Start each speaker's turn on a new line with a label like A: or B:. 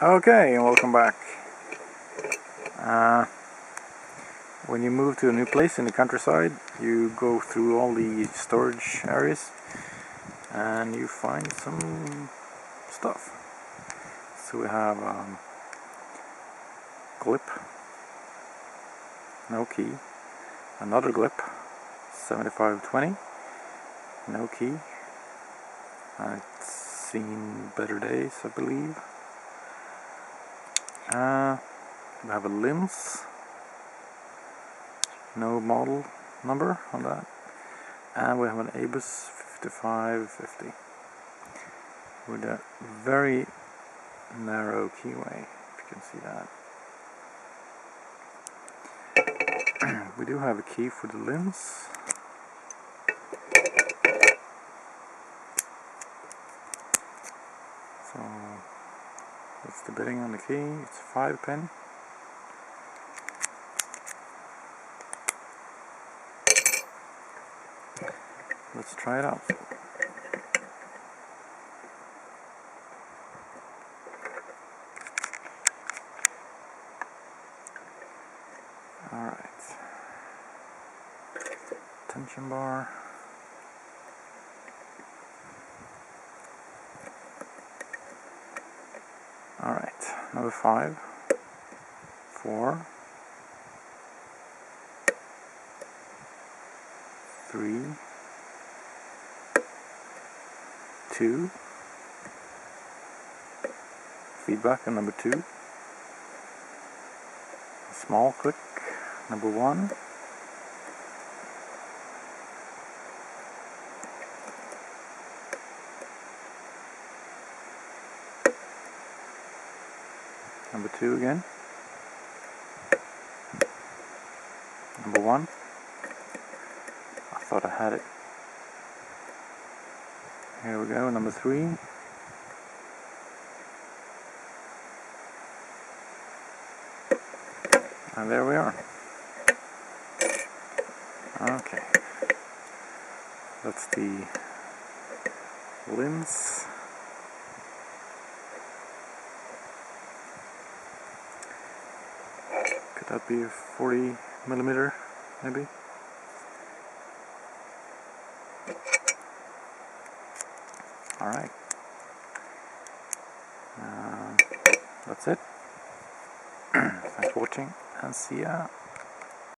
A: Okay, and welcome back. When you move to a new place in the countryside, you go through all the storage areas and you find some stuff. So we have clip, no key, another clip, 7520, no key. It's seen better days, I believe. We have a Lince, no model number on that, and we have an ABUS 5550 with a very narrow keyway, if you can see that. We do have a key for the Lince. So that's the bitting on the key. It's a 5-pin. Let's try it out. Alright. Tension bar. Alright, number 5, 4, 3, 2, feedback on number 2, small click, number 1, number 2 again, number 1, I thought I had it. Here we go, number 3, and there we are. Okay, that's the Lince. Could that be a 40mm maybe? Alright, that's it. Thanks for watching and see ya.